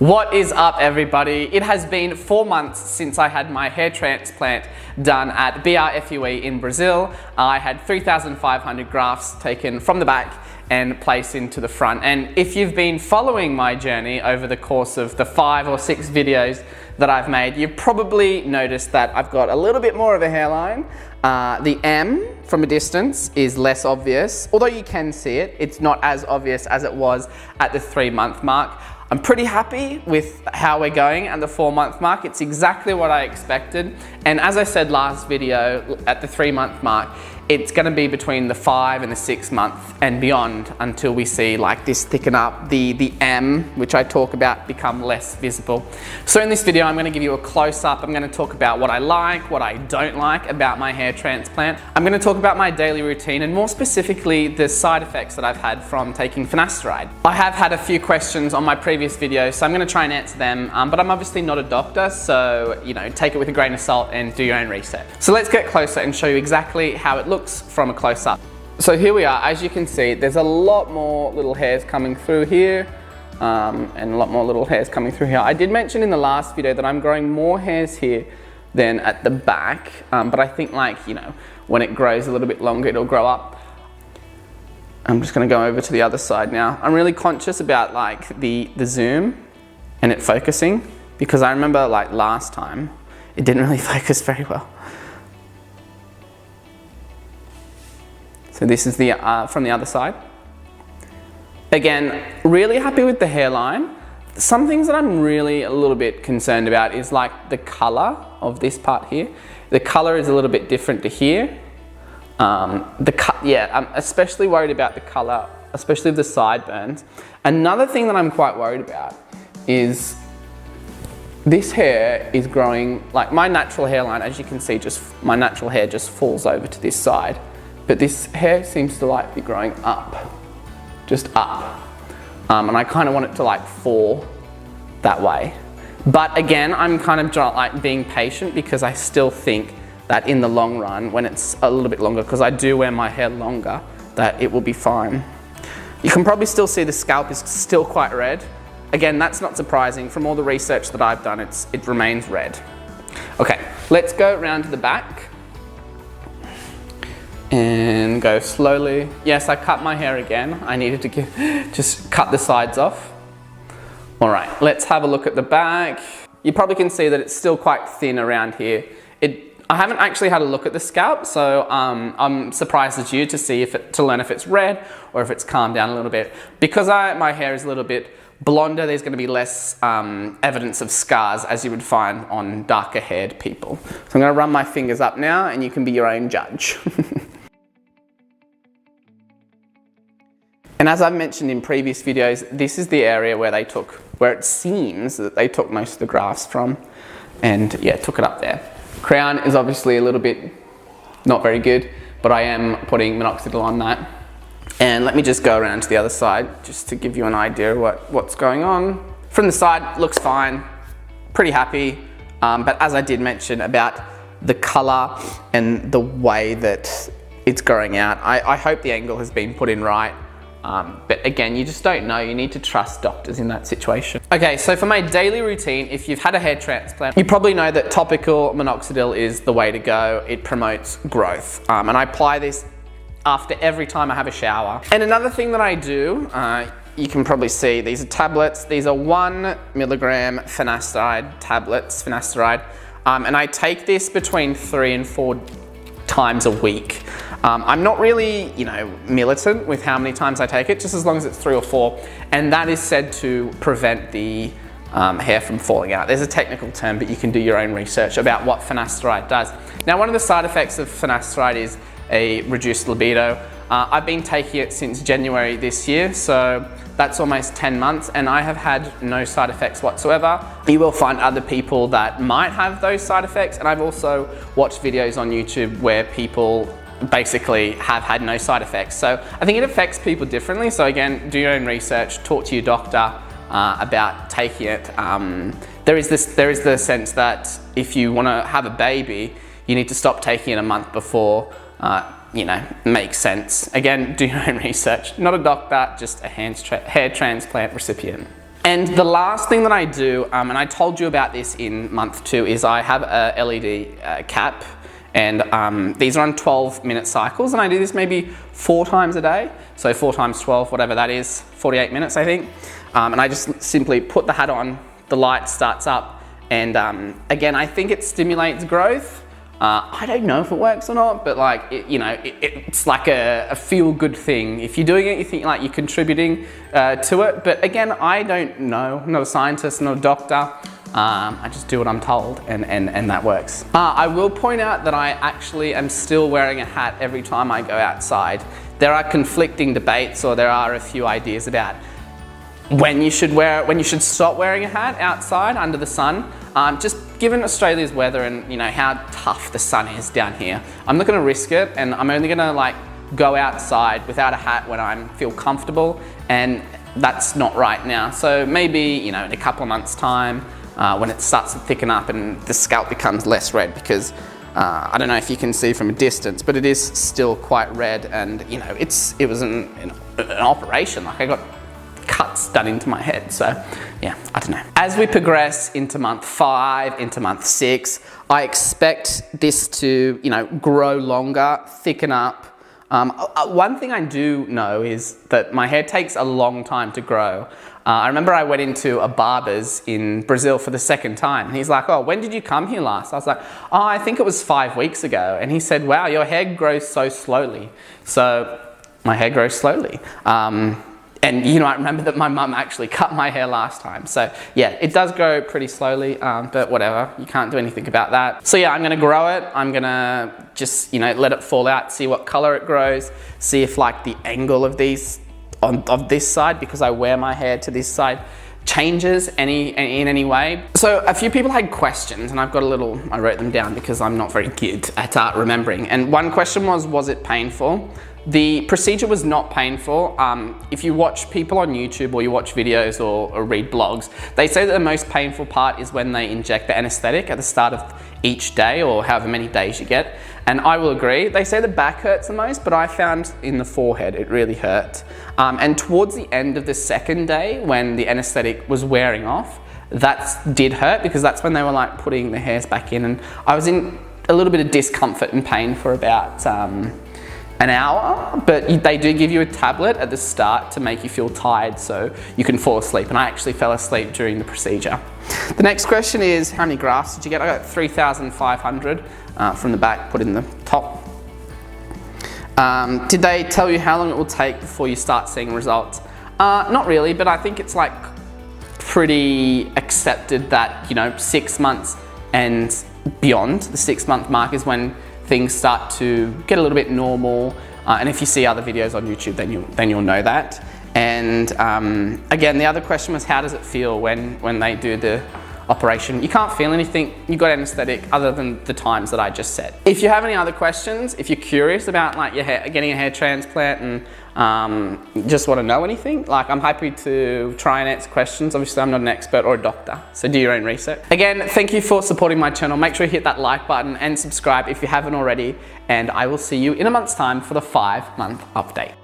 What is up, everybody? It has been 4 months since I had my hair transplant done at FUE in Brazil. I had 3,500 grafts taken from the back and placed into the front. And if you've been following my journey over the course of the 5 or 6 videos that I've made, you've probably noticed that I've got a little bit more of a hairline. The M from a distance is less obvious, although you can see it. It's not as obvious as it was at the 3-month mark. I'm pretty happy with how we're going at the 4-month mark. It's exactly what I expected. And as I said last video, at the 3-month mark, it's gonna be between the 5 and the 6 month and beyond until we see like this thicken up, the M, which I talk about, become less visible. So in this video, I'm gonna give you a close-up. I'm gonna talk about what I like, what I don't like about my hair transplant. I'm gonna talk about my daily routine and more specifically, the side effects that I've had from taking finasteride. I have had a few questions on my previous videos, so I'm gonna try and answer them, but I'm obviously not a doctor, so take it with a grain of salt and do your own research. So let's get closer and show you exactly how it looks from a close-up. So here we are. As you can see, there's a lot more little hairs coming through here and a lot more little hairs coming through here. I did mention in the last video that I'm growing more hairs here than at the back, but I think when it grows a little bit longer, it'll grow up. I'm just going to go over to the other side now. I'm really conscious about the zoom and it focusing, because I remember last time it didn't really focus very well. So this is the from the other side. Again, really happy with the hairline. Some things that I'm really a little bit concerned about is the color of this part here. The color is a little bit different to here. I'm especially worried about the color, especially of the sideburns. Another thing that I'm quite worried about is this hair is growing, my natural hairline, as you can see, my natural hair just falls over to this side. But this hair seems to be growing up, just up. And I kind of want it to fall that way. But again, I'm kind of being patient, because I still think that in the long run, when it's a little bit longer, because I do wear my hair longer, that it will be fine. You can probably still see the scalp is still quite red. Again, that's not surprising. From all the research that I've done, it remains red. Okay, let's go around to the back. And go slowly. Yes, I cut my hair again. I needed to just cut the sides off. All right, let's have a look at the back. You probably can see that it's still quite thin around here. I haven't actually had a look at the scalp, so I'm surprised as you to learn if it's red or if it's calmed down a little bit. Because my hair is a little bit blonder, there's going to be less evidence of scars as you would find on darker haired people. So I'm going to run my fingers up now and you can be your own judge. And as I've mentioned in previous videos, this is the area where it seems that they took most of the grafts from, and yeah, took it up there. Crown is obviously a little bit not very good, but I am putting minoxidil on that. And let me just go around to the other side, just to give you an idea of what's going on. From the side, looks fine, pretty happy. But as I did mention about the color and the way that it's growing out, I hope the angle has been put in right. But again, you just don't know. You need to trust doctors in that situation. Okay, so for my daily routine, if you've had a hair transplant, you probably know that topical minoxidil is the way to go. It promotes growth. And I apply this after every time I have a shower. And another thing that I do, you can probably see, these are tablets. These are 1 milligram finasteride tablets, finasteride. And I take this between 3 and 4 times a week. I'm not really, militant with how many times I take it, just as long as it's 3 or 4. And that is said to prevent the hair from falling out. There's a technical term, but you can do your own research about what finasteride does. Now, one of the side effects of finasteride is a reduced libido. I've been taking it since January this year, so that's almost 10 months, and I have had no side effects whatsoever. You will find other people that might have those side effects, and I've also watched videos on YouTube where people basically have had no side effects. So I think it affects people differently. So again, do your own research, talk to your doctor about taking it. There is the sense that if you want to have a baby, you need to stop taking it a month before. Makes sense. Again, do your own research. Not a doctor, just a hair transplant recipient. And the last thing that I do, and I told you about this in month 2, is I have a LED cap, and these are on 12-minute cycles, and I do this maybe 4 times a day. So 4 times 12, whatever that is, 48 minutes, I think. And I just simply put the hat on, the light starts up, and again, I think it stimulates growth. I don't know if it works or not, but like, it's like a feel-good thing. If you're doing it, you think like you're contributing to it. But again, I don't know. I'm not a scientist, not a doctor. I just do what I'm told, and that works. I will point out that I actually am still wearing a hat every time I go outside. There are conflicting debates, or there are a few ideas about when you should stop wearing a hat outside under the sun. Just given Australia's weather and how tough the sun is down here, I'm not going to risk it, and I'm only going to like go outside without a hat when I feel comfortable, and that's not right now. So maybe in a couple of months' time, when it starts to thicken up and the scalp becomes less red, because I don't know if you can see from a distance, but it is still quite red, and it was an operation. Like I got cuts done into my head, so yeah, I don't know. As we progress into month 5, into month 6, I expect this to grow longer, thicken up. One thing I do know is that my hair takes a long time to grow. I remember I went into a barber's in Brazil for the 2nd time, and he's like, "Oh, when did you come here last?" I was like, "Oh, I think it was 5 weeks ago." And he said, "Wow, your hair grows so slowly." So my hair grows slowly. And I remember that my mum actually cut my hair last time. So yeah, it does grow pretty slowly, but whatever, you can't do anything about that. So yeah, I'm gonna grow it. I'm gonna just, let it fall out, see what color it grows, see if like the angle of these, of this side, because I wear my hair to this side, changes in any way. So a few people had questions, and I wrote them down because I'm not very good at remembering. And one question was it painful? The procedure was not painful. If you watch people on YouTube, or you watch videos, or read blogs, they say that the most painful part is when they inject the anesthetic at the start of each day, or however many days you get. And I will agree. They say the back hurts the most, but I found in the forehead it really hurt. And towards the end of the 2nd day, when the anesthetic was wearing off, that did hurt, because that's when they were like putting the hairs back in, and I was in a little bit of discomfort and pain for about an hour, but they do give you a tablet at the start to make you feel tired so you can fall asleep, and I actually fell asleep during the procedure. The next question is, how many grafts did you get? I got 3,500 from the back, put in the top. Did they tell you how long it will take before you start seeing results? Not really, but I think it's like pretty accepted that 6 months and beyond. The 6-month mark is when things start to get a little bit normal, and if you see other videos on YouTube, then you'll know that. And again, the other question was, how does it feel when they do the operation? You can't feel anything. You got anesthetic other than the times that I just said. If you have any other questions, if you're curious about like your hair, getting a hair transplant, and just want to know anything, like I'm happy to try and answer questions. Obviously, I'm not an expert or a doctor, so do your own research. Again, thank you for supporting my channel. Make sure you hit that like button and subscribe if you haven't already, and I will see you in a month's time for the 5-month update.